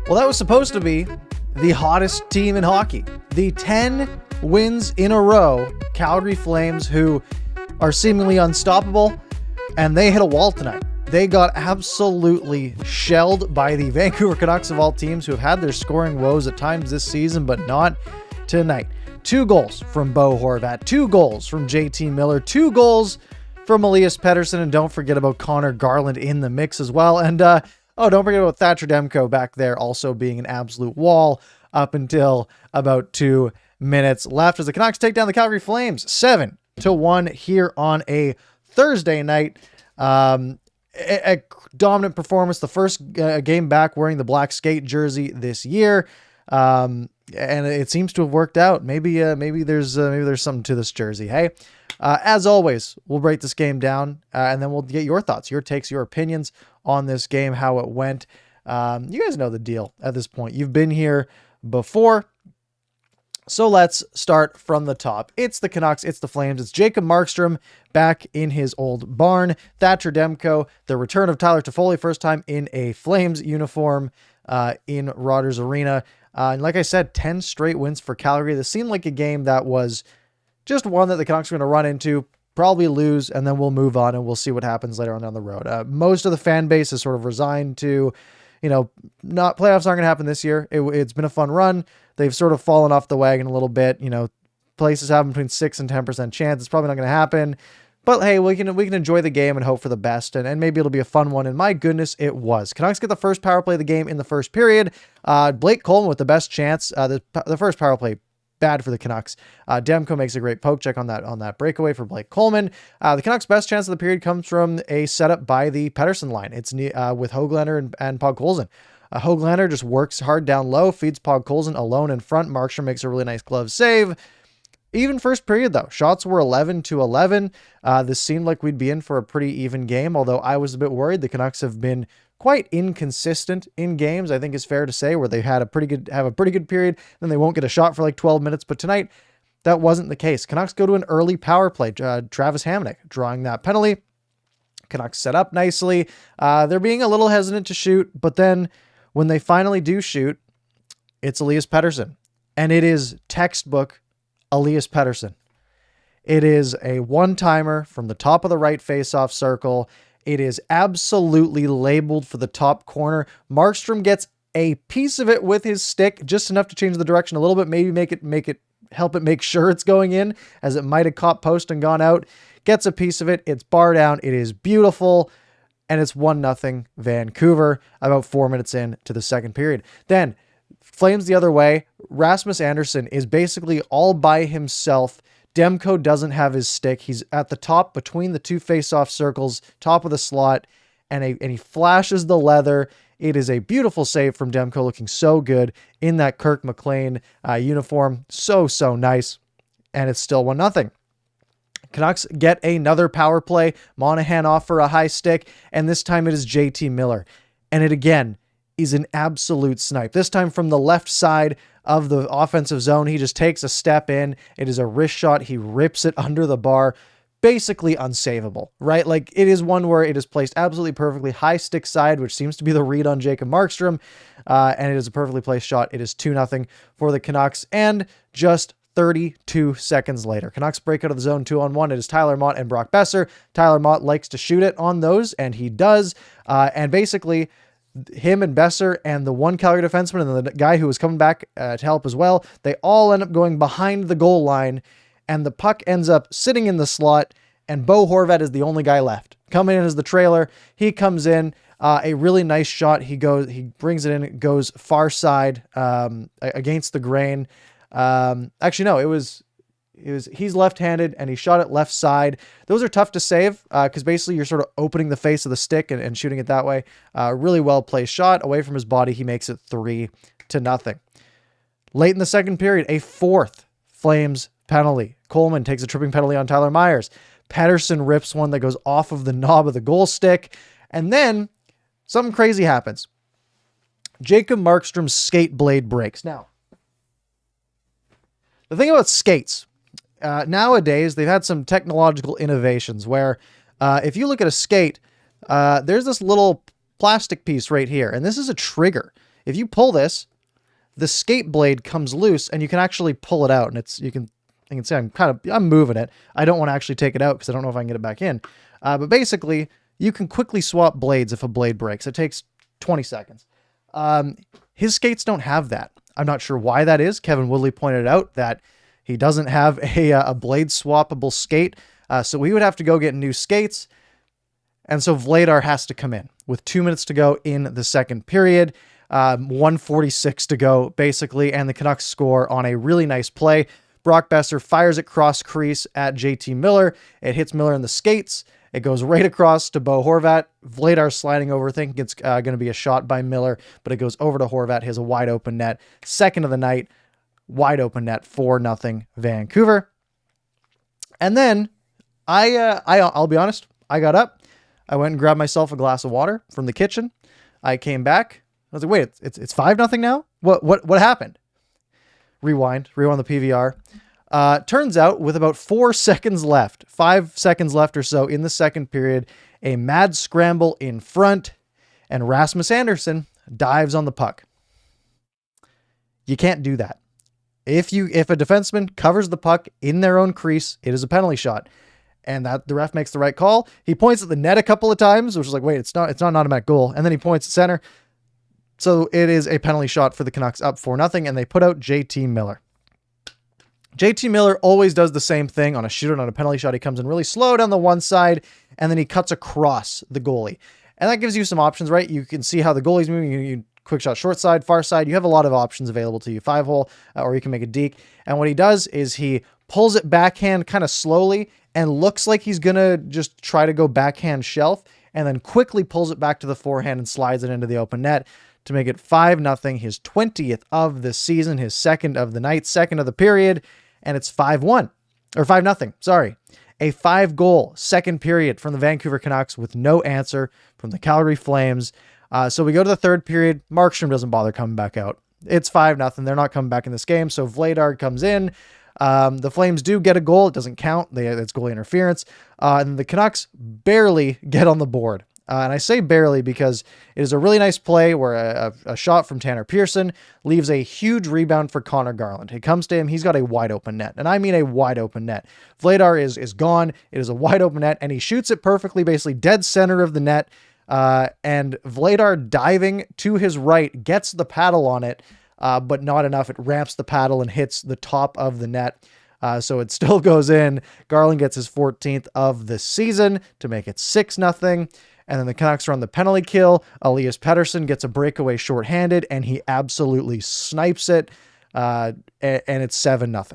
Well, that was supposed to be the hottest team in hockey. The 10 wins in a row, Calgary Flames, who are seemingly unstoppable, and they hit a wall tonight. They got absolutely shelled by the Vancouver Canucks of all teams, who have had their scoring woes at times this season, but not tonight. 2 goals from Bo Horvat, 2 goals from JT Miller, 2 goals from Elias Pettersson, and don't forget about Connor Garland in the mix as well. And don't forget about Thatcher Demko back there also being an absolute wall up until about 2 minutes left as the Canucks take down the Calgary Flames 7-1 here on a Thursday night. A dominant performance, the first game back wearing the black skate jersey this year. And it seems to have worked out. Maybe there's something to this jersey. Hey, as always, we'll break this game down and then we'll get your thoughts, your takes, your opinions on this game, how it went. You guys know the deal at this point. You've been here before. So let's start from the top. It's the Canucks, it's the Flames, it's Jacob Markstrom back in his old barn. Thatcher Demko, the return of Tyler Toffoli, first time in a Flames uniform in Rogers Arena. And like I said, 10 straight wins for Calgary. This seemed like a game that was just one that the Canucks are going to run into, probably lose, and then we'll move on and we'll see what happens later on down the road. Most of the fan base is sort of resigned to, not playoffs aren't going to happen this year. It's been a fun run. They've sort of fallen off the wagon a little bit. Places have between 6 and 10% chance. It's probably not going to happen. But hey, we can enjoy the game and hope for the best, and maybe it'll be a fun one. And my goodness, it was. Canucks get the first power play of the game in the first period. Blake Coleman with the best chance. The first power play, bad for the Canucks. Demko makes a great poke check on that breakaway for Blake Coleman. The Canucks' best chance of the period comes from a setup by the Pettersson line. It's with Höglander and Podkolzin. Höglander just works hard down low, feeds Podkolzin alone in front. Markstrom makes a really nice glove save. Even first period, though. Shots were 11-11. This seemed like we'd be in for a pretty even game, although I was a bit worried. The Canucks have been quite inconsistent in games, I think is fair to say, where they have a pretty good period, then they won't get a shot for like 12 minutes. But tonight, that wasn't the case. Canucks go to an early power play. Travis Hamonic drawing that penalty. Canucks set up nicely. They're being a little hesitant to shoot, but then when they finally do shoot, it's Elias Pettersson. And it is textbook Elias Pettersson. It is a one-timer from the top of the right face-off circle. It is absolutely labeled for the top corner. Markstrom gets a piece of it with his stick, just enough to change the direction a little bit, maybe help it make sure it's going in, as it might have caught post and gone out. Gets a piece of it. It's bar down. It is beautiful. And it's 1-0 Vancouver about 4 minutes into the second period. Then Flames the other way. Rasmus Andersson is basically all by himself. Demko doesn't have his stick. He's at the top between the two face-off circles, top of the slot, and he flashes the leather. It is a beautiful save from Demko, looking so good in that Kirk McLean uniform. So nice. And it's still 1-0. Canucks get another power play. Monahan off for a high stick, and this time it is JT Miller. And it again is an absolute snipe. This time from the left side of the offensive zone. He just takes a step in. It is a wrist shot. He rips it under the bar. Basically unsavable, right? Like, it is one where it is placed absolutely perfectly. High stick side, which seems to be the read on Jacob Markstrom. And it is a perfectly placed shot. It is 2-0 for the Canucks. And just 32 seconds later, Canucks break out of the zone 2-on-1. It is Tyler Mott and Brock Besser. Tyler Mott likes to shoot it on those, and he does. And basically, him and Besser and the one Calgary defenseman and the guy who was coming back to help as well, they all end up going behind the goal line, and the puck ends up sitting in the slot, and Bo Horvat is the only guy left. Coming in as the trailer, he comes in, a really nice shot. He brings it in, it goes far side against the grain. Actually, no, he's left-handed and he shot it left side. Those are tough to save because basically you're sort of opening the face of the stick and shooting it that way. Really well-placed shot away from his body. He makes it 3-0. Late in the second period, a fourth Flames penalty. Coleman takes a tripping penalty on Tyler Myers. Pettersson rips one that goes off of the knob of the goal stick. And then something crazy happens. Jacob Markstrom's skate blade breaks. Now, the thing about skates, nowadays, they've had some technological innovations where if you look at a skate, there's this little plastic piece right here, and this is a trigger. If you pull this, the skate blade comes loose, and you can actually pull it out. And you can see I'm moving it. I don't want to actually take it out because I don't know if I can get it back in. But basically, you can quickly swap blades if a blade breaks. It takes 20 seconds. His skates don't have that. I'm not sure why that is. Kevin Woodley pointed out that he doesn't have a blade swappable skate. So we would have to go get new skates. And so Vladar has to come in with 2 minutes to go in the second period. 1:46 to go, basically, and the Canucks score on a really nice play. Brock Besser fires it cross crease at JT Miller. It hits Miller in the skates. It goes right across to Bo Horvat. Vladar sliding over, thinking it's going to be a shot by Miller, but it goes over to Horvat. He has a wide open net. Second of the night, wide open net, 4-0 Vancouver. And then I'll be honest, I got up. I went and grabbed myself a glass of water from the kitchen. I came back. I was like, wait, it's 5-0 now? What happened? Rewind the PVR. Turns out with about 4 seconds left, 5 seconds left or so in the second period, a mad scramble in front, and Rasmus Andersson dives on the puck. You can't do that. If a defenseman covers the puck in their own crease, it is a penalty shot. And that the ref makes the right call. He points at the net a couple of times, which is like, wait, it's not an automatic goal. And then he points at center. So it is a penalty shot for the Canucks up 4-0, and they put out JT Miller. JT Miller always does the same thing on a shootout, on a penalty shot. He comes in really slow down the one side, and then he cuts across the goalie. And that gives you some options, right? You can see how the goalie's moving. You quick shot, short side, far side. You have a lot of options available to you. 5-hole, or you can make a deke. And what he does is he pulls it backhand kind of slowly and looks like he's going to just try to go backhand shelf, and then quickly pulls it back to the forehand and slides it into the open net to make it 5-0, his 20th of the season, his second of the night, second of the period, and it's 5-1, or 5-0, sorry. A 5-goal second period from the Vancouver Canucks with no answer from the Calgary Flames. So we go to the third period. Markstrom doesn't bother coming back out. It's 5-0. They're not coming back in this game, so Vladar comes in. The Flames do get a goal. It doesn't count. It's goalie interference. And the Canucks barely get on the board. And I say barely because it is a really nice play where a shot from Tanner Pearson leaves a huge rebound for Connor Garland. It comes to him. He's got a wide open net. And I mean a wide open net. Vladar is gone. It is a wide open net. And he shoots it perfectly, basically dead center of the net. And Vladar diving to his right gets the paddle on it, but not enough. It ramps the paddle and hits the top of the net. So it still goes in. Garland gets his 14th of the season to make it 6-0. And then the Canucks run the penalty kill. Elias Pettersson gets a breakaway shorthanded, and he absolutely snipes it. And it's 7-0.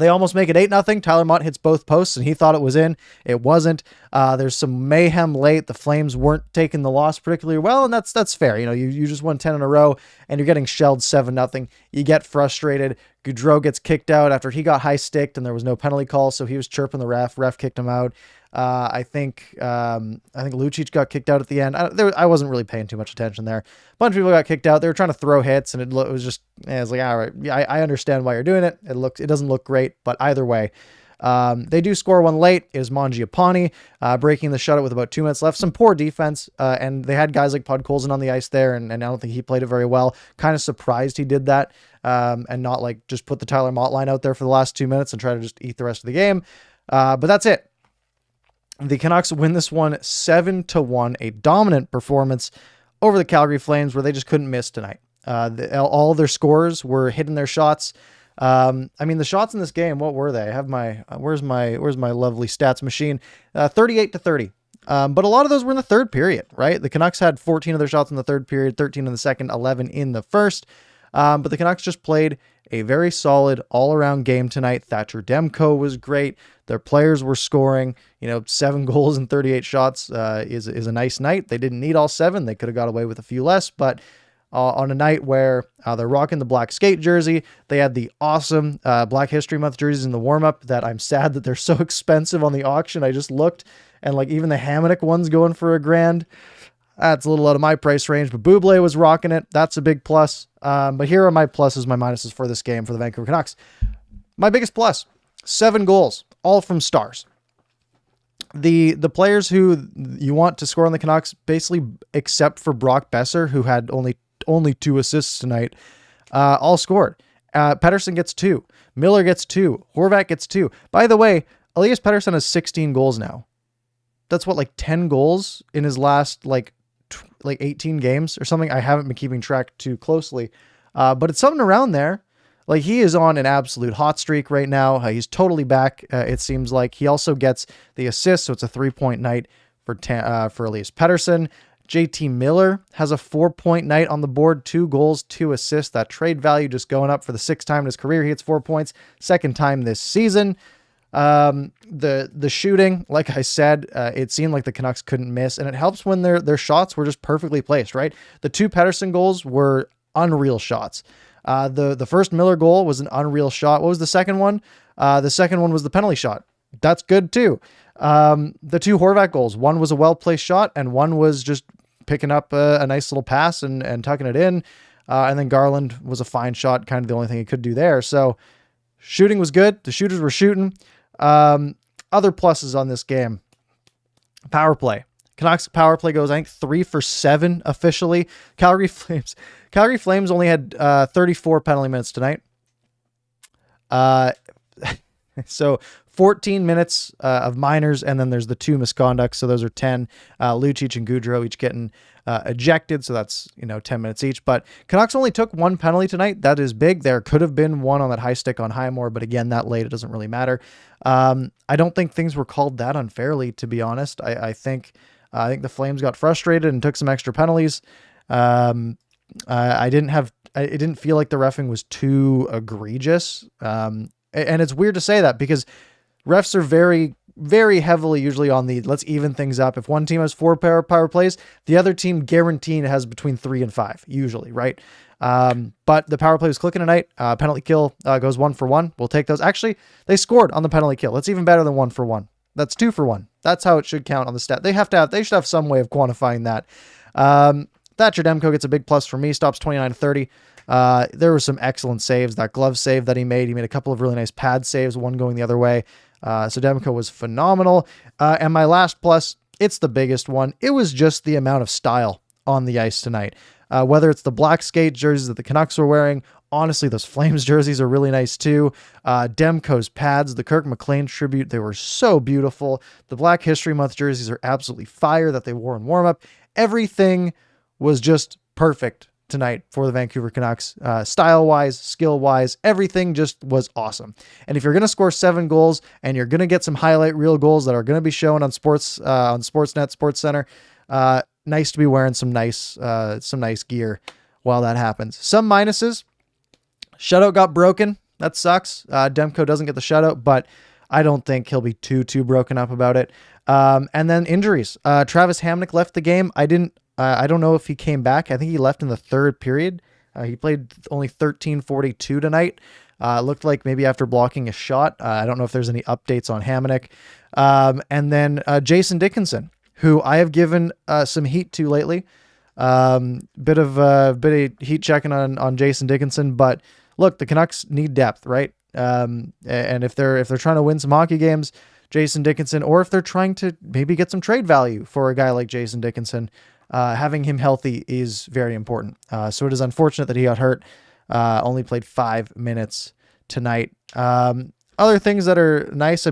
They almost make it 8-0. Tyler Mott hits both posts, and he thought it was in. It wasn't. There's some mayhem late. The Flames weren't taking the loss particularly well, and that's fair. You know, you just won 10 in a row, and you're getting shelled 7-0. You get frustrated. Gaudreau gets kicked out after he got high-sticked, and there was no penalty call, so he was chirping the ref. Ref kicked him out. I think Lucic got kicked out at the end. I wasn't really paying too much attention there. A bunch of people got kicked out. They were trying to throw hits, and it was just, it was like, all right, I understand why you're doing it. It doesn't look great, but either way, they do score one late. It is Mangiapane breaking the shutout with about 2 minutes left. Some poor defense, and they had guys like Podkolzin on the ice there, and I don't think he played it very well. Kind of surprised he did that, and not like just put the Tyler Mott line out there for the last 2 minutes and try to just eat the rest of the game. But that's it. The Canucks win this one 7-1, a dominant performance over the Calgary Flames where they just couldn't miss tonight. All their scorers were hitting their shots. I mean, the shots in this game, what were they? I have where's my lovely stats machine? 38-30. But a lot of those were in the third period, right? The Canucks had 14 of their shots in the third period, 13 in the second, 11 in the first. But the Canucks just played a very solid all-around game tonight. Thatcher Demko was great. Their players were scoring. 7 goals and 38 shots is a nice night. They didn't need all 7. They could have got away with a few less, but on a night where they're rocking the black skate jersey, they had the awesome Black History Month jerseys in the warm-up that I'm sad that they're so expensive on the auction. I just looked, and like even the Hamonic one's going for $1,000. That's a little out of my price range, but Bublé was rocking it. That's a big plus. But here are my pluses, my minuses for this game for the Vancouver Canucks. My biggest plus, 7 goals, all from stars. The players who you want to score on the Canucks, basically except for Brock Besser, who had only 2 assists tonight, all scored. Pettersson gets 2. Miller gets 2. Horvat gets 2. By the way, Elias Pettersson has 16 goals now. That's what, like 10 goals in his last like 18 games or something. I haven't been keeping track too closely, but it's something around there. Like, he is on an absolute hot streak right now. He's totally back. It seems like he also gets the assist, so it's a 3-point night for Elias Pettersson. JT Miller has a 4-point night on the board, 2 goals, 2 assists. That trade value just going up for the 6th time in his career. He hits 4 points, 2nd time this season. The shooting, like I said, it seemed like the Canucks couldn't miss, and it helps when their shots were just perfectly placed, right? The 2 Pettersson goals were unreal shots. The first Miller goal was an unreal shot. What was the second one? The second one was the penalty shot. That's good too. The 2 Horvat goals, one was a well-placed shot and one was just picking up a nice little pass and tucking it in. And then Garland was a fine shot, kind of the only thing he could do there. So shooting was good. The shooters were shooting. Other pluses on this game. Power play. Canucks power play goes, I think, 3 for 7 officially. Calgary Flames only had 34 penalty minutes tonight. So 14 minutes of minors, and then there's the 2 misconducts. So those are 10. Lucic and Gaudreau each getting ejected. So that's, 10 minutes each. But Canucks only took 1 penalty tonight. That is big. There could have been one on that high stick on Highmore, but again, that late, it doesn't really matter. I don't think things were called that unfairly, to be honest. I think the Flames got frustrated and took some extra penalties. It didn't feel like the reffing was too egregious. And it's weird to say that because refs are very, very heavily usually on the let's even things up. If one team has 4 power plays, the other team guaranteed has between 3 and 5 usually, right? But the power play was clicking tonight. Penalty kill goes 1 for 1. We'll take those. Actually, they scored on the penalty kill. That's even better than 1 for 1. That's 2 for 1. That's how it should count on the stat. They should have some way of quantifying that. Thatcher Demko gets a big plus for me. Stops 29-30. There were some excellent saves. That glove save that he made a couple of really nice pad saves, one going the other way. So Demko was phenomenal. And my last plus, it's the biggest one. It was just the amount of style on the ice tonight. Whether it's the black skate jerseys that the Canucks were wearing, honestly, those Flames jerseys are really nice too. Demko's pads, the Kirk McLean tribute, they were so beautiful. The Black History Month jerseys are absolutely fire that they wore in warm-up. Everything was just perfect tonight for the Vancouver Canucks. Style-wise, skill-wise, everything just was awesome. And if you're going to score 7 goals and you're going to get some highlight reel goals that are going to be shown on Sportsnet, SportsCenter, nice to be wearing some nice gear while that happens. Some minuses. Shutout got broken. That sucks. Demko doesn't get the shutout, but I don't think he'll be too broken up about it. And then injuries. Travis Hamonic left the game. I don't know if he came back. I think he left in the 3rd period. He played only 13:42 tonight. Looked like maybe after blocking a shot. I don't know if there's any updates on Hamonic. And then Jason Dickinson, who I have given some heat to lately. Bit of heat checking on Jason Dickinson, but look, the Canucks need depth, right? And if they're trying to win some hockey games, Jason Dickinson, or if they're trying to maybe get some trade value for a guy like Jason Dickinson, having him healthy is very important. So it is unfortunate that he got hurt. Only played 5 minutes tonight. Other things that are nice,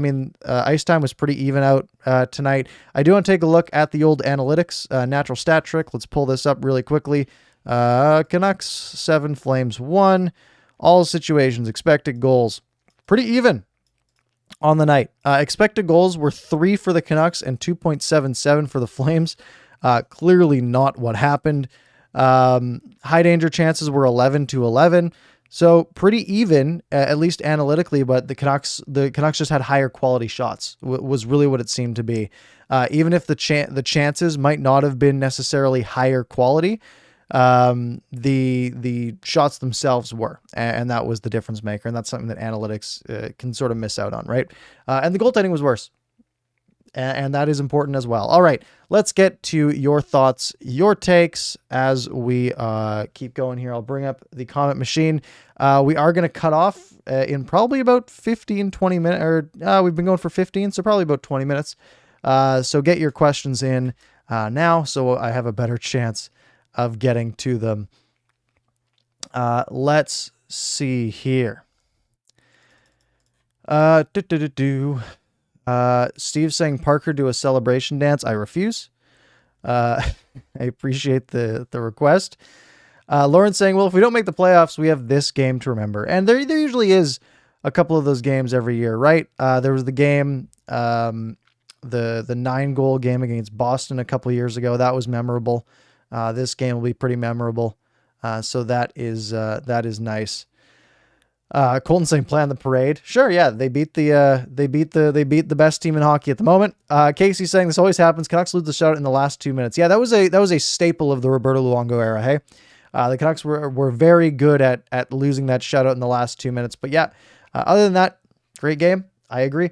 ice time was pretty even out tonight. I do want to take a look at the old analytics, natural stat trick. Let's pull this up really quickly. Canucks 7, Flames 1. All situations, expected goals, pretty even on the night. Expected goals were 3 for the Canucks and 2.77 for the Flames. Clearly not what happened. High danger chances were 11-11. So pretty even, at least analytically, but the Canucks just had higher quality shots, was really what it seemed to be. Even if the chances might not have been necessarily higher quality, the shots themselves were, and that was the difference maker. And that's something that analytics can sort of miss out on, right? And the goaltending was worse. And that is important as well. All right, let's get to your thoughts, your takes as we keep going here. I'll bring up the comment machine. We are going to cut off in probably about 15, 20 minutes, or we've been going for 15, so probably about 20 minutes. So get your questions in now so I have a better chance of getting to them. Let's see here. Steve saying Parker do a celebration dance. I refuse. I appreciate the request. Lauren saying, well, if we don't make the playoffs, we have this game to remember. And there usually is a couple of those games every year, right? There was the game, the 9-goal game against Boston a couple of years ago. That was memorable. This game will be pretty memorable. So that is nice. Colton saying plan the parade. Sure, yeah, they beat the best team in hockey at the moment. Casey saying this always happens. Canucks lose the shutout in the last 2 minutes. Yeah, that was a staple of the Roberto Luongo era. Hey, the Canucks were very good at losing that shutout in the last 2 minutes. But yeah, other than that, great game. I agree.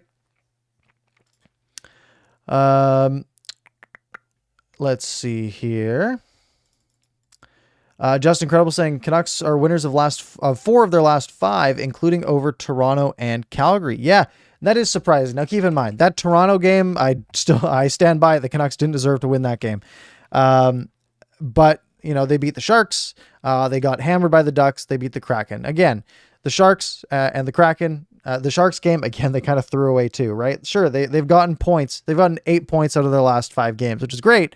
Let's see here. Just Incredible saying Canucks are winners of 4 of their last 5, including over Toronto and Calgary. Yeah, that is surprising. Now keep in mind that Toronto game, I stand by it. The Canucks didn't deserve to win that game. But they beat the Sharks. They got hammered by the Ducks. They beat the Kraken. Again, the Sharks and the Kraken, the Sharks game, again, they kind of threw away too, right? Sure. They've gotten points. They've gotten 8 points out of their last 5 games, which is great.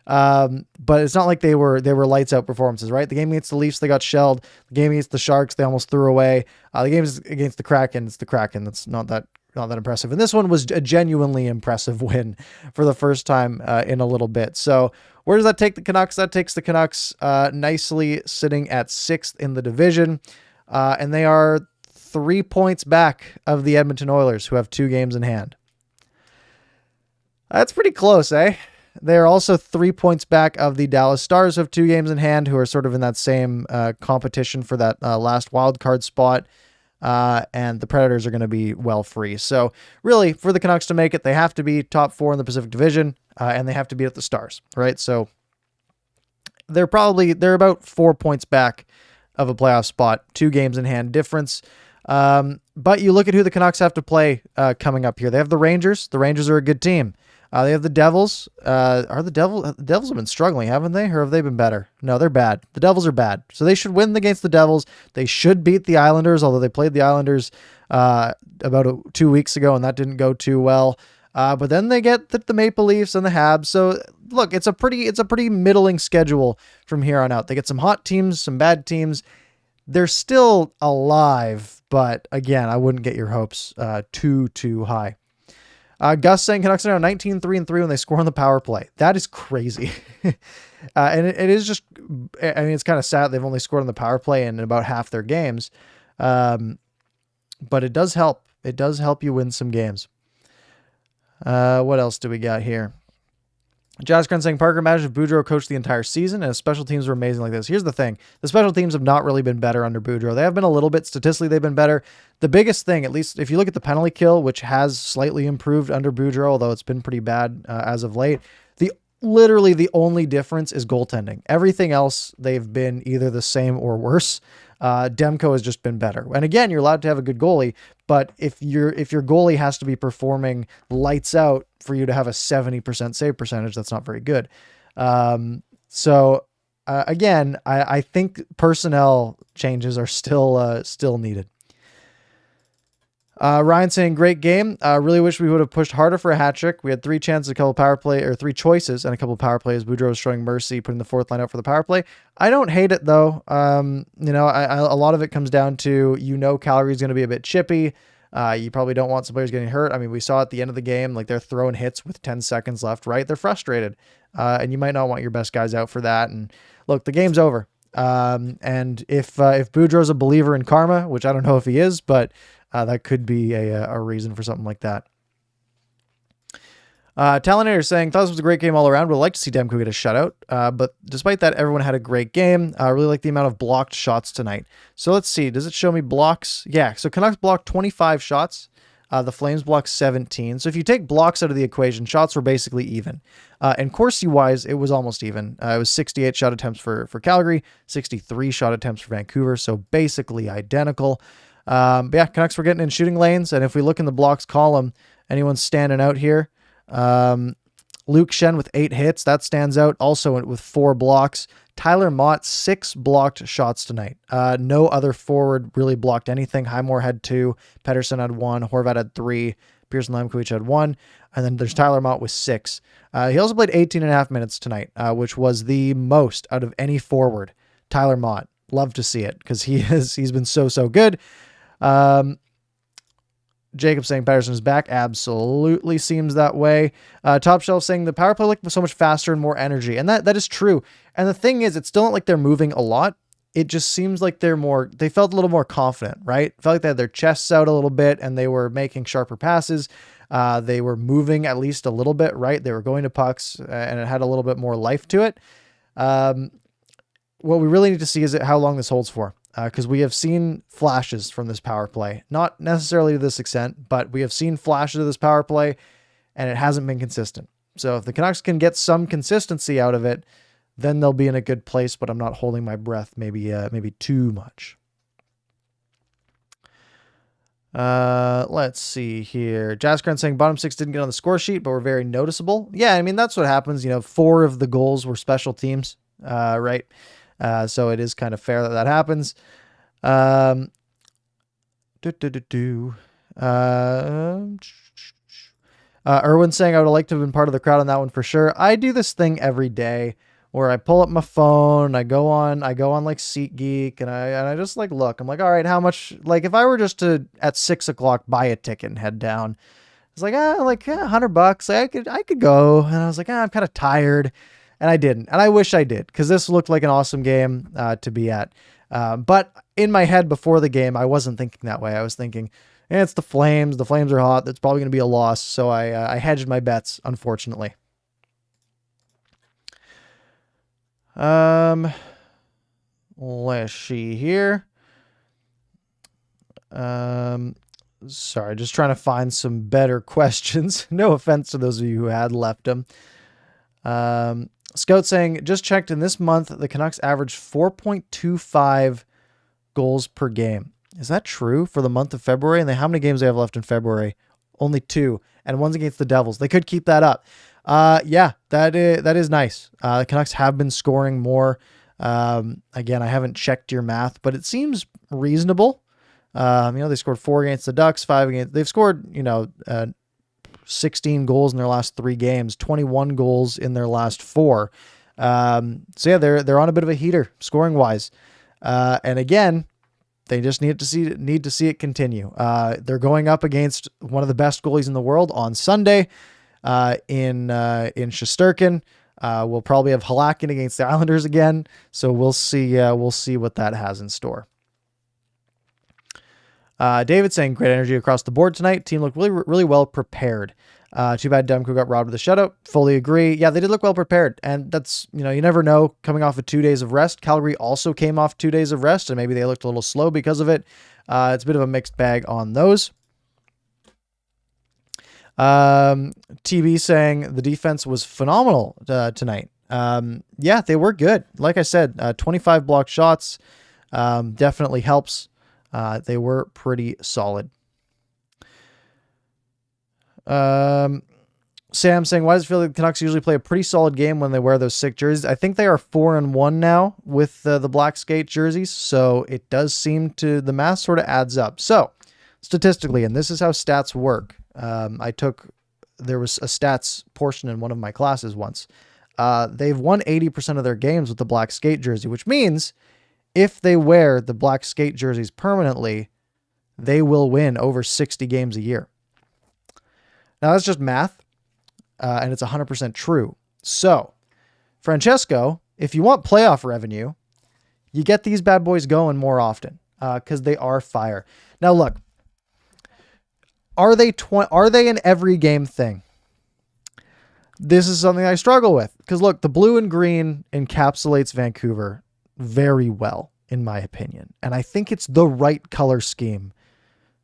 But it's not like they were lights out performances, right? The game against the Leafs, they got shelled. The game against the Sharks, they almost threw away. The games against the Kraken, it's the Kraken. That's not that impressive. And this one was a genuinely impressive win for the first time in a little bit. So where does that take the Canucks? That takes the Canucks nicely sitting at 6th in the division. And they are 3 points back of the Edmonton Oilers, who have 2 games in hand. That's pretty close, eh? They are also 3 points back of the Dallas Stars, who have 2 games in hand, who are sort of in that same competition for that last wild card spot. And the Predators are going to be well free. So really, for the Canucks to make it, they have to be top 4 in the Pacific Division, and they have to beat the Stars, right? So they're about 4 points back of a playoff spot, 2 games in hand difference. But you look at who the Canucks have to play coming up here. They have the Rangers. The Rangers are a good team. They have the Devils. The Devils have been struggling, haven't they? Or have they been better? No, they're bad. The Devils are bad. So they should win against the Devils. They should beat the Islanders, although they played the Islanders about 2 weeks ago, and that didn't go too well. But then they get the Maple Leafs and the Habs. So look, it's a pretty middling schedule from here on out. They get some hot teams, some bad teams. They're still alive, but again, I wouldn't get your hopes too high. Gus saying Canucks are now 19-3-3 when they score on the power play. That is crazy. And it is just, I mean, it's kind of sad they've only scored on the power play in about half their games. But it does help. It does help you win some games. What else do we got here? Jazzcran saying, Parker, imagine if Boudreau coached the entire season and his special teams were amazing like this. Here's the thing. The special teams have not really been better under Boudreau. They have been a little bit. Statistically, they've been better. The biggest thing, at least if you look at the penalty kill, which has slightly improved under Boudreau, although it's been pretty bad as of late, literally the only difference is goaltending. Everything else, they've been either the same or worse. Demko has just been better. And again, you're allowed to have a good goalie, but if your goalie has to be performing lights out for you to have a 70% save percentage, that's not very good. Again, I think personnel changes are still needed. Ryan saying, great game. Really wish we would have pushed harder for a hat trick. We had 3 chances, a couple power play, or 3 choices and a couple power plays. Boudreau was showing mercy, putting the 4th line out for the power play. I don't hate it though. A lot of it comes down to, Calgary's going to be a bit chippy. You probably don't want some players getting hurt. I mean, we saw at the end of the game, like they're throwing hits with 10 seconds left, right? They're frustrated. And you might not want your best guys out for that. And look, the game's over. And if Boudreau's a believer in karma, which I don't know if he is, but that could be a reason for something like that. Talinator saying, thought this was a great game all around. Would like to see Demko get a shutout. But despite that, everyone had a great game. I really like the amount of blocked shots tonight. So let's see. Does it show me blocks? Yeah. So Canucks blocked 25 shots. The Flames blocked 17. So if you take blocks out of the equation, shots were basically even. And Corsi-wise, it was almost even. It was 68 shot attempts for Calgary, 63 shot attempts for Vancouver. So basically identical. But yeah, Canucks were getting in shooting lanes. And if we look in the blocks column, anyone standing out here? Luke Shen with 8 hits. That stands out. Also with 4 blocks. Tyler Mott, 6 blocked shots tonight. No other forward really blocked anything. Highmore had 2. Pettersson had 1. Horvat had 3. Pearson Lemkowicz had 1. And then there's Tyler Mott with 6. He also played 18 and a half minutes tonight, which was the most out of any forward. Tyler Mott. Love to see it because he's been so good. Jacob saying Pettersson is back. Absolutely seems that way. Top Shelf saying the power play looked so much faster and more energy. And that is true. And the thing is, it's still not like they're moving a lot. It just seems like they felt a little more confident, right? Felt like they had their chests out a little bit and they were making sharper passes. They were moving at least a little bit, right? They were going to pucks and it had a little bit more life to it. What we really need to see is how long this holds for. Because we have seen flashes from this power play, not necessarily to this extent, but we have seen flashes of this power play and it hasn't been consistent. So if the Canucks can get some consistency out of it, then they'll be in a good place, but I'm not holding my breath maybe too much. Let's see here. Jaskran saying bottom 6 didn't get on the score sheet, but were very noticeable. Yeah, I mean, that's what happens. 4 of the goals were special teams, right? So it is kind of fair that happens. Erwin saying I would have liked to have been part of the crowd on that one for sure. I do this thing every day where I pull up my phone, I go on like SeatGeek and I just like, look, I'm like, all right, how much, like if I were just to at 6 o'clock buy a ticket and head down, it's like, $100. I could go. And I was like, I'm kind of tired. And I didn't. And I wish I did because this looked like an awesome game to be at. But in my head before the game, I wasn't thinking that way. I was thinking, it's the Flames. The Flames are hot. That's probably going to be a loss. So I hedged my bets, unfortunately. Let's see here. Sorry, just trying to find some better questions. No offense to those of you who had left them. Scout saying, just checked in this month, the Canucks averaged 4.25 goals per game. Is that true for the month of February? And how many games they have left in February? Only 2, and one's against the Devils. They could keep that up. Yeah, that is nice. The Canucks have been scoring more. Again, I haven't checked your math, but it seems reasonable. They scored 4 against the Ducks, 5 against, they've scored, 16 goals in their last 3 games, 21 goals in their last 4. So yeah, they're on a bit of a heater scoring wise. And again, they just need to see it continue. They're going up against one of the best goalies in the world on Sunday, in Shesterkin. We'll probably have Halakin against the Islanders again. So we'll see what that has in store. David saying great energy across the board tonight. Team looked really, really well prepared. Too bad Demko got robbed with a shutout. Fully agree. Yeah, they did look well prepared. And that's, you never know, coming off of 2 days of rest. Calgary also came off 2 days of rest and maybe they looked a little slow because of it. It's a bit of a mixed bag on those. TB saying the defense was phenomenal tonight. Yeah, they were good. Like I said, 25 blocked shots definitely helps. They were pretty solid. Sam saying, why does it feel like the Canucks usually play a pretty solid game when they wear those sick jerseys? I think they are 4-1 now with the black skate jerseys. So it does seem the math sort of adds up. So statistically, and this is how stats work. There was a stats portion in one of my classes once. They've won 80% of their games with the black skate jersey, which means if they wear the black skate jerseys permanently, they will win over 60 games a year. Now that's just math, and it's 100% true. So, Francesco, if you want playoff revenue, you get these bad boys going more often because they are fire. Now look, are they an every game thing? This is something I struggle with because look, the blue and green encapsulates Vancouver very well, in my opinion. And I think it's the right color scheme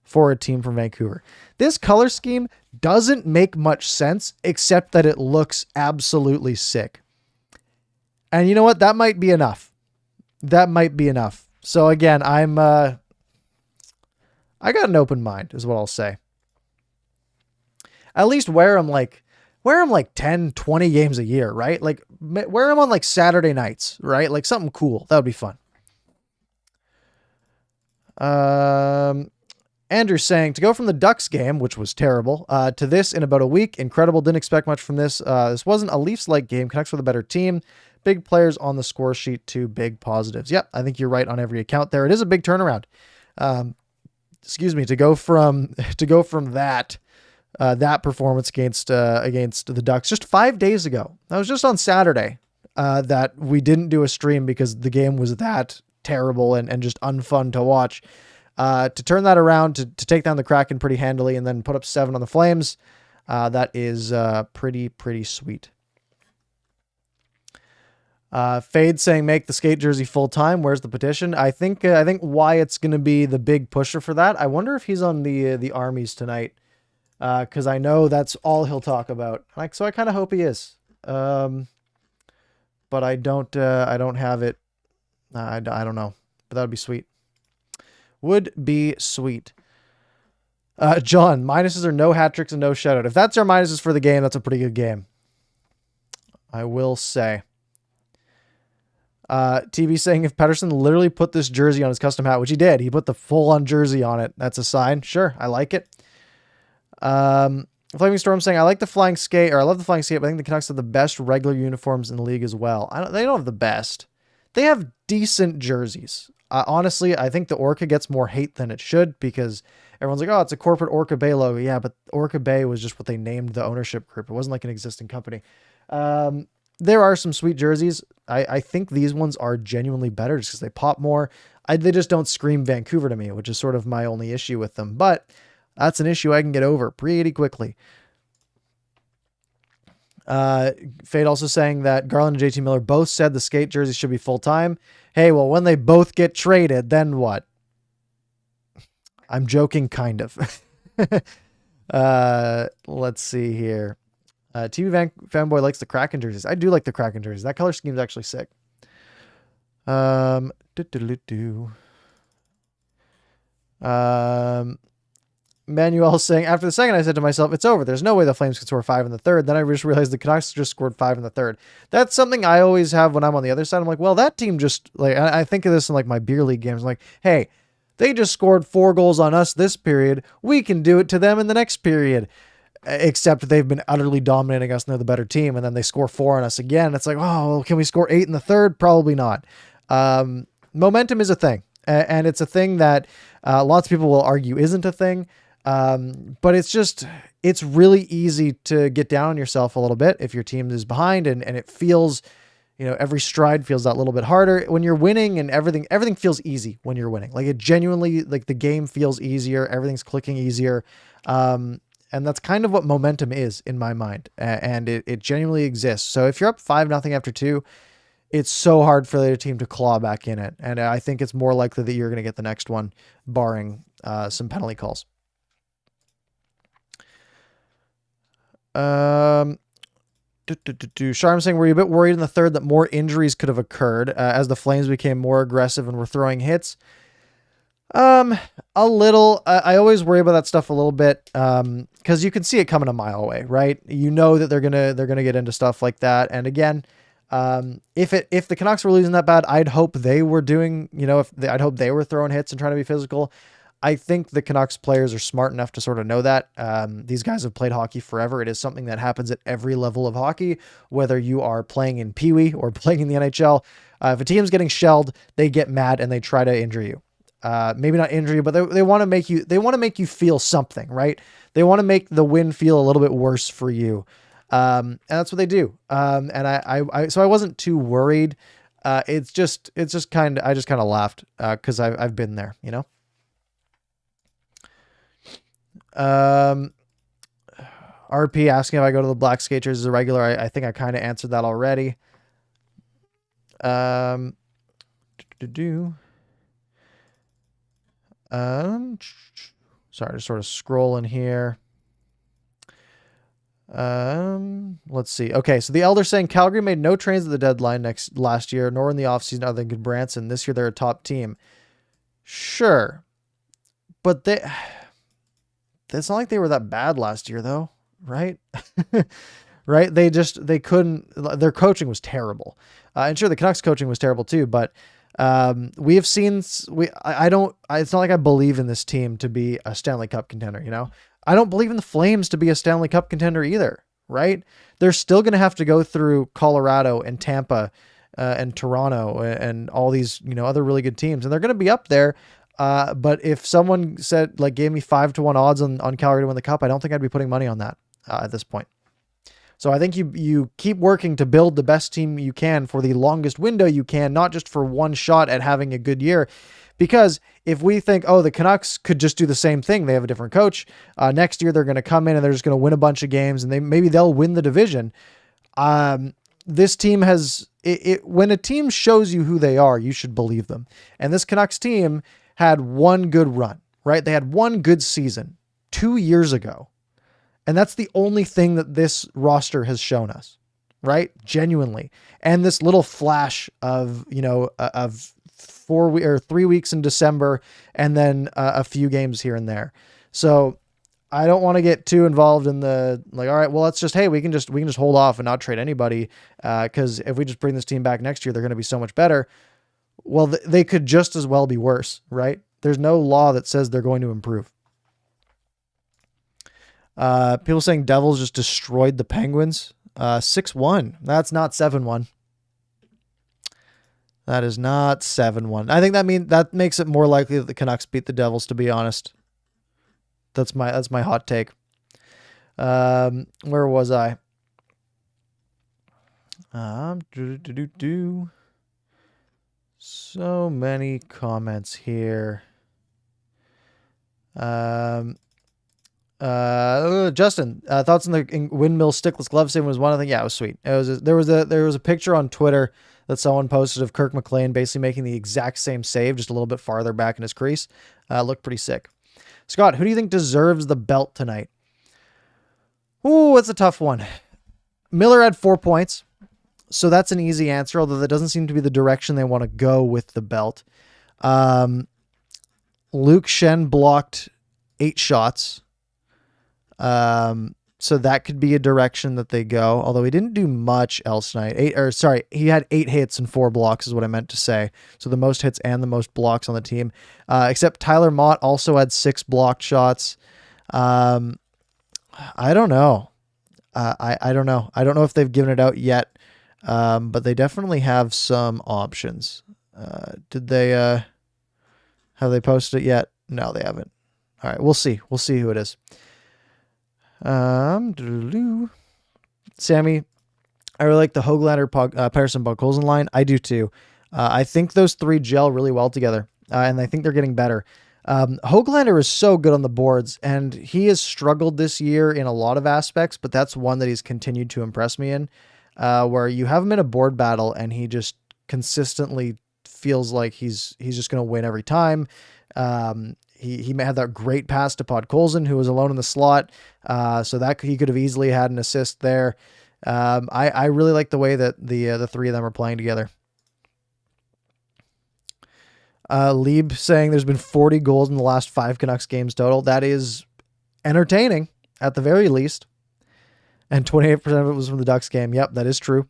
for a team from Vancouver. This color scheme doesn't make much sense except that it looks absolutely sick. And you know what? That might be enough. So again, I got an open mind is what I'll say. At least wear them like wear them like 10, 20 games a year, right? Like wear them on like Saturday nights, right? Like something cool. That would be fun. Andrew saying, to go from the Ducks game, which was terrible, to this in about a week, incredible. Didn't expect much from this. This wasn't a Leafs-like game. Canucks were the better team. Big players on the score sheet, 2 big positives. Yep, I think you're right on every account there. It is a big turnaround. To go from that performance against the Ducks just 5 days ago. That was just on Saturday that we didn't do a stream because the game was that terrible and just unfun to watch. To turn that around, to take down the Kraken pretty handily and then put up 7 on the Flames, that is pretty sweet. Fade saying make the skate jersey full time. Where's the petition? I think Wyatt's going to be the big pusher for that. I wonder if he's on the armies tonight, because I know that's all he'll talk about. So I kind of hope he is. But I don't have it. I don't know, but that would be sweet. Would be sweet. John, minuses are no hat tricks and no shutout. If that's our minuses for the game, that's a pretty good game, I will say. TV saying if Pettersson literally put this jersey on his custom hat, which he did, he put the full-on jersey on it. That's a sign. Sure, I like it. Flaming Storm saying I like the flying skate, or I love the flying skate, but I think the Canucks have the best regular uniforms in the league as well. They don't have the best. They have decent jerseys. Honestly, I think the Orca gets more hate than it should because everyone's like, oh, it's a corporate Orca Bay logo. Yeah, but Orca Bay was just what they named the ownership group. It wasn't like an existing company. There are some sweet jerseys. I think these ones are genuinely better just because they pop more. They just don't scream Vancouver to me, which is sort of my only issue with them. But that's an issue I can get over pretty quickly. Fade also saying that Garland and JT Miller both said the skate jersey should be full-time. Hey, well, when they both get traded, then what? I'm joking, kind of. Let's see here. TV Fanboy likes the Kraken jerseys. I do like the Kraken jerseys. That color scheme is actually sick. Manuel saying, after the second, I said to myself, it's over. There's no way the Flames could score 5 in the third. Then I just realized the Canucks just scored 5 in the third. That's something I always have when I'm on the other side. I'm like, well, that team just, like, I think of this in like my beer league games. I'm like, hey, they just scored 4 goals on us this period. We can do it to them in the next period. Except they've been utterly dominating us and they're the better team. And then they score 4 on us again. It's like, oh, well, can we score 8 in the third? Probably not. Momentum is a thing. And it's a thing that lots of people will argue isn't a thing. But it's really easy to get down on yourself a little bit if your team is behind and it feels, every stride feels that little bit harder when you're winning and everything feels easy when you're winning. Like it genuinely, like the game feels easier. Everything's clicking easier. And that's kind of what momentum is in my mind. And it genuinely exists. So if you're up 5-0 after 2, it's so hard for the other team to claw back in it. And I think it's more likely that you're going to get the next one, barring some penalty calls. Sharm saying, were you a bit worried in the third that more injuries could have occurred as the Flames became more aggressive and were throwing hits? A little. I always worry about that stuff a little bit because you can see it coming a mile away, right? You know that they're gonna get into stuff like that. And again, if the Canucks were losing that bad, I'd hope they were doing, I'd hope they were throwing hits and trying to be physical. I think the Canucks players are smart enough to sort of know that. These guys have played hockey forever. It is something that happens at every level of hockey, whether you are playing in Pee Wee or playing in the NHL. If a team's getting shelled, they get mad and they try to injure you. Maybe not injure you, but they want to make you feel something, right? They want to make the win feel a little bit worse for you. And that's what they do. And so I wasn't too worried. It's just kind of, I just kind of laughed, cause I've been there, RP asking if I go to the black skaters as a regular. I think I kind of answered that already. Sorry, just sort of scrolling here. Let's see. Okay, so the Elder saying Calgary made no trades at the deadline last year, nor in the offseason other than Goodbranson. This year they're a top team. Sure. But it's not like they were that bad last year though, right? right? They couldn't, their coaching was terrible. And sure, the Canucks coaching was terrible too, but we have seen, it's not like I believe in this team to be a Stanley Cup contender, you know? I don't believe in the Flames to be a Stanley Cup contender either, right? They're still going to have to go through Colorado and Tampa and Toronto and all these, you know, other really good teams, and they're going to be up there. But if someone said, like, gave me 5-1 odds on Calgary to win the cup, I don't think I'd be putting money on that at this point. So I think you keep working to build the best team you can for the longest window you can, not just for one shot at having a good year. Because if we think, oh, the Canucks could just do the same thing, they have a different coach. Next year they're going to come in and they're just going to win a bunch of games, and maybe they'll win the division. This team has when a team shows you who they are, you should believe them. And this Canucks team had one good run, right? They had one good season 2 years ago. And that's the only thing that this roster has shown us, right? Genuinely. And this little flash of, you know, of 3 weeks in December, and then a few games here and there. So I don't want to get too involved in the, like, all right, well, let's just, hey, we can just hold off and not trade anybody. Cause if we just bring this team back next year, they're going to be so much better. Well, they could just as well be worse, right? There's no law that says they're going to improve. People saying Devils just destroyed the Penguins. 6-1. That's not 7-1. That is not 7-1. I think that makes it more likely that the Canucks beat the Devils, to be honest. That's my hot take. Where was I? So many comments here. Justin, thoughts on the windmill stickless glove saving was one. I think, yeah, it was sweet. There was a picture on Twitter that someone posted of Kirk McLean basically making the exact same save, just a little bit farther back in his crease. Looked pretty sick. Scott, who do you think deserves the belt tonight? Ooh, it's a tough one. Miller had 4 points, so that's an easy answer, although that doesn't seem to be the direction they want to go with the belt. Luke Shen blocked 8 shots. So that could be a direction that they go, although he didn't do much else tonight. He had 8 hits and 4 blocks is what I meant to say. So the most hits and the most blocks on the team, except Tyler Mott also had 6 blocked shots. I don't know. I don't know. I don't know if they've given it out yet. But they definitely have some options. Did they, have they posted it yet? No, they haven't. All right. We'll see. We'll see who it is. Sammy, I really like the Höglander, Patterson, Podkolzin line. I do too. I think those 3 gel really well together, and I think they're getting better. Höglander is so good on the boards, and he has struggled this year in a lot of aspects, but that's one that he's continued to impress me in, where you have him in a board battle and he just consistently feels like he's just going to win every time. He may have that great pass to Podkolzin, who was alone in the slot. So that he could have easily had an assist there. I really like the way that the 3 of them are playing together. Lieb saying there's been 40 goals in the last 5 Canucks games total. That is entertaining at the very least. And 28% of it was from the Ducks game. Yep, that is true.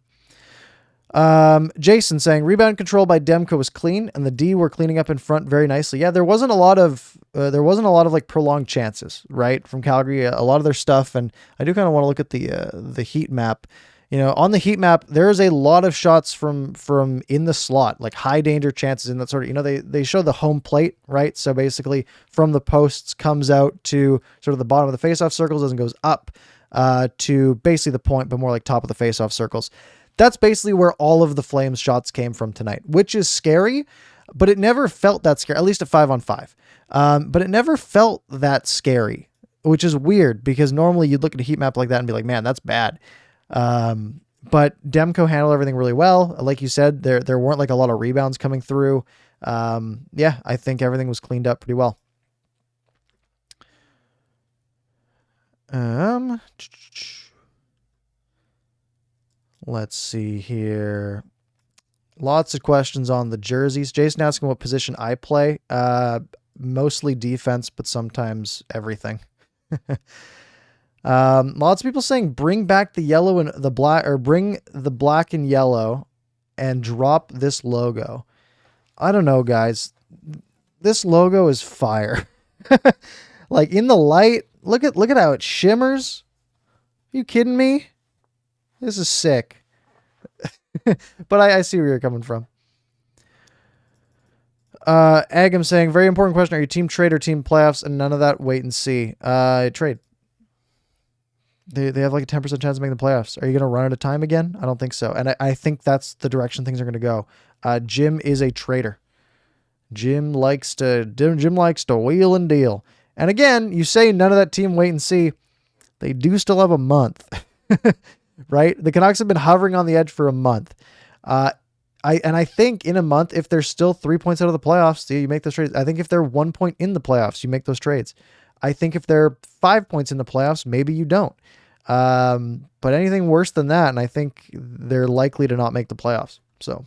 Jason saying rebound control by Demko was clean, and the D were cleaning up in front very nicely. Yeah, there wasn't a lot of like prolonged chances, right, from Calgary. A lot of their stuff, and I do kind of want to look at the heat map. You know, on the heat map, there is a lot of shots from in the slot, like high danger chances in that sort of. You know, they show the home plate, right? So basically, from the posts comes out to sort of the bottom of the faceoff circles, and goes up to basically the point, but more like top of the faceoff circles. That's basically where all of the Flames shots came from tonight, which is scary, but it never felt that scary, at least at 5-on-5. But it never felt that scary, which is weird because normally you'd look at a heat map like that and be like, man, that's bad. But Demko handled everything really well. Like you said, there weren't like a lot of rebounds coming through. Yeah, I think everything was cleaned up pretty well. Let's see here. Lots of questions on the jerseys. Jason asking what position I play. Mostly defense, but sometimes everything. Lots of people saying bring back the yellow and the black, or bring the black and yellow and drop this logo. I don't know, guys. This logo is fire. Like in the light, look at how it shimmers. Are you kidding me? This is sick. But I see where you're coming from. Agam saying, very important question. Are you team trade or team playoffs? And none of that wait and see. Trade. They have like a 10% chance of making the playoffs. Are you going to run out of time again? I don't think so. And I think that's the direction things are going to go. Jim is a trader. Jim likes to wheel and deal. And again, you say none of that team wait and see. They do still have a month, right? The Canucks have been hovering on the edge for a month. I think in a month, if they're still 3 points out of the playoffs, you make those trades. I think if they're 1 point in the playoffs, you make those trades. I think if they're 5 points in the playoffs, maybe you don't. But anything worse than that, and I think they're likely to not make the playoffs. So,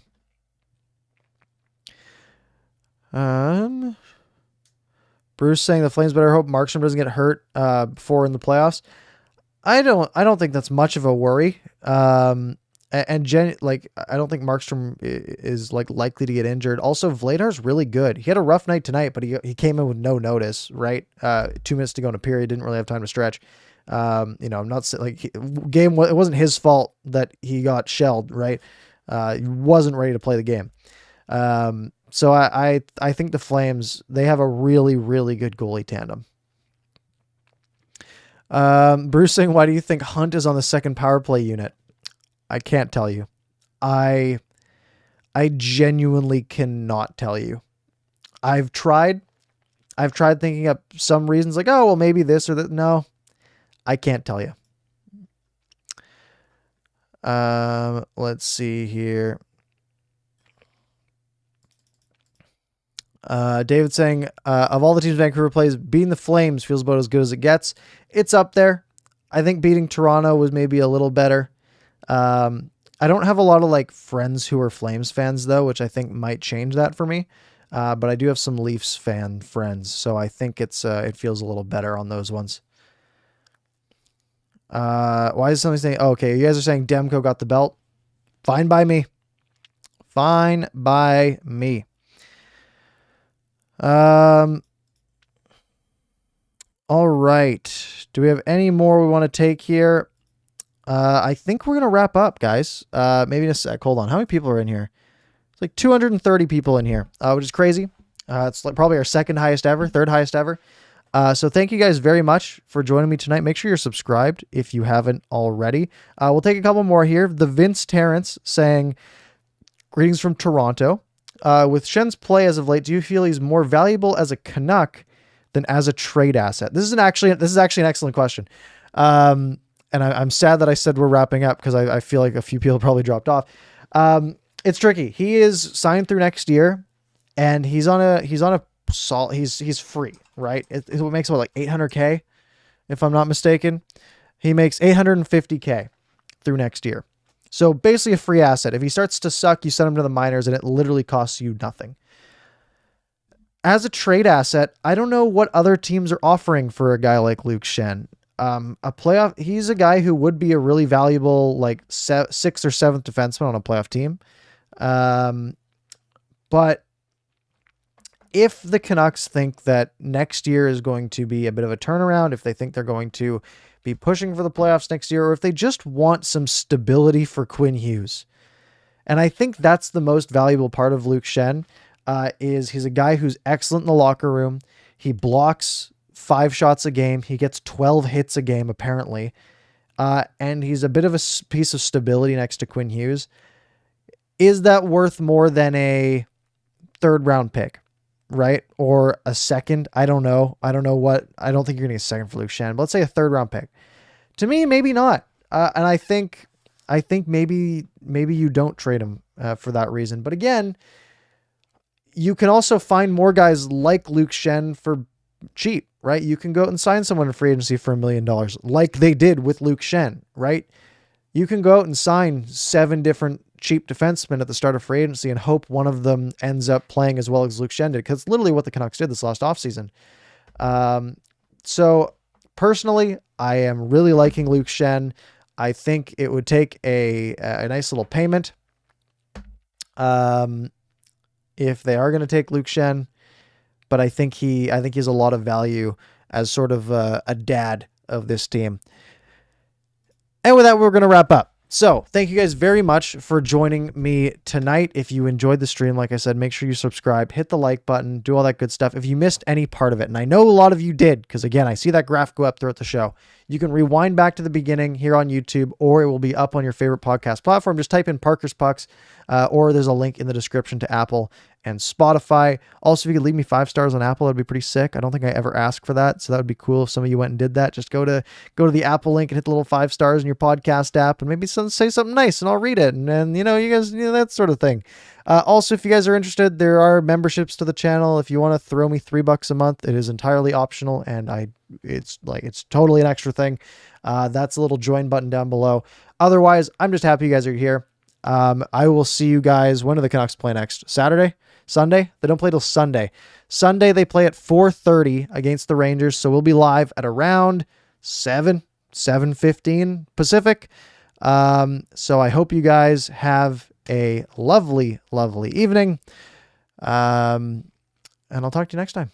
Bruce saying the Flames better hope Markstrom doesn't get hurt before in the playoffs. I don't think that's much of a worry. I don't think Markstrom is like likely to get injured. Also, Vladar's really good. He had a rough night tonight, but he came in with no notice, right? 2 minutes to go in a period, didn't really have time to stretch. I'm not like it wasn't his fault that he got shelled, right? He wasn't ready to play the game. So I think the Flames, they have a really, really good goalie tandem. Bruce saying, why do you think Hunt is on the second power play unit? I can't tell you. I genuinely cannot tell you. I've tried thinking up some reasons like, oh, well, maybe this or that. No, I can't tell you. Let's see here. David saying, of all the teams Vancouver plays, beating the Flames feels about as good as it gets. It's up there. I think beating Toronto was maybe a little better. I don't have a lot of like friends who are Flames fans though, which I think might change that for me. But I do have some Leafs fan friends, so I think it feels a little better on those ones. Why is somebody saying, okay, you guys are saying Demko got the belt? Fine by me. Fine by me. All right. Do we have any more we want to take here? I think we're going to wrap up, guys. Maybe in a sec. Hold on. How many people are in here? It's like 230 people in here, which is crazy. It's like probably our third highest ever. So thank you guys very much for joining me tonight. Make sure you're subscribed if you haven't already. We'll take a couple more here. The Vince Terrence saying, greetings from Toronto. With Schen's play as of late, do you feel he's more valuable as a Canuck than as a trade asset? This is actually an excellent question. And I'm sad that I said we're wrapping up because I feel like a few people probably dropped off. It's tricky. He is signed through next year, and he's free, right? It makes about like $800K, if I'm not mistaken. He makes $850K through next year. So basically a free asset. If he starts to suck, you send him to the minors, and it literally costs you nothing. As a trade asset, I don't know what other teams are offering for a guy like Luke Schenn. He's a guy who would be a really valuable, like 6th or 7th defenseman on a playoff team. But if the Canucks think that next year is going to be a bit of a turnaround, if they think they're going to be pushing for the playoffs next year, or if they just want some stability for Quinn Hughes, and I think that's the most valuable part of Luke Schenn, is he's a guy who's excellent in the locker room. He blocks 5 shots a game. He gets 12 hits a game, apparently. And he's a bit of a piece of stability next to Quinn Hughes. Is that worth more than a 3rd round pick, right? Or a 2nd? I don't know. I don't think you're getting a 2nd for Luke Schenn, but let's say a 3rd round pick. To me, maybe not. And I think maybe you don't trade him for that reason. But again, you can also find more guys like Luke Schenn for cheap, right? You can go out and sign someone in free agency for $1 million, like they did with Luke Schenn, right? You can go out and sign 7 different cheap defensemen at the start of free agency and hope one of them ends up playing as well as Luke Schenn did, because it's literally what the Canucks did this last offseason. So Personally, I am really liking Luke Shen. I think it would take a nice little payment if they are going to take Luke Shen, but I think he has a lot of value as sort of a dad of this team. And with that, we're going to wrap up. So thank you guys very much for joining me tonight. If you enjoyed the stream, like I said, make sure you subscribe, hit the like button, do all that good stuff. If you missed any part of it, and I know a lot of you did, because again, I see that graph go up throughout the show, you can rewind back to the beginning here on YouTube, or it will be up on your favorite podcast platform. Just type in Parker's Pucks, or there's a link in the description to Apple and Spotify. Also, if you could leave me 5 stars on Apple, that'd be pretty sick. I don't think I ever asked for that, so that would be cool if some of you went and did that. Just go to the Apple link and hit the little 5 stars in your podcast app, and maybe say something nice, and I'll read it. And you guys, that sort of thing. Also, if you guys are interested, there are memberships to the channel. If you want to throw me $3 a month, it is entirely optional, and it's totally an extra thing. That's a little join button down below. Otherwise, I'm just happy you guys are here. I will see you guys. When do the Canucks play next? Saturday? Sunday? They don't play till Sunday. Sunday, they play at 4:30 against the Rangers, so we'll be live at around 7:15 Pacific. So I hope you guys have a lovely, lovely evening. And I'll talk to you next time.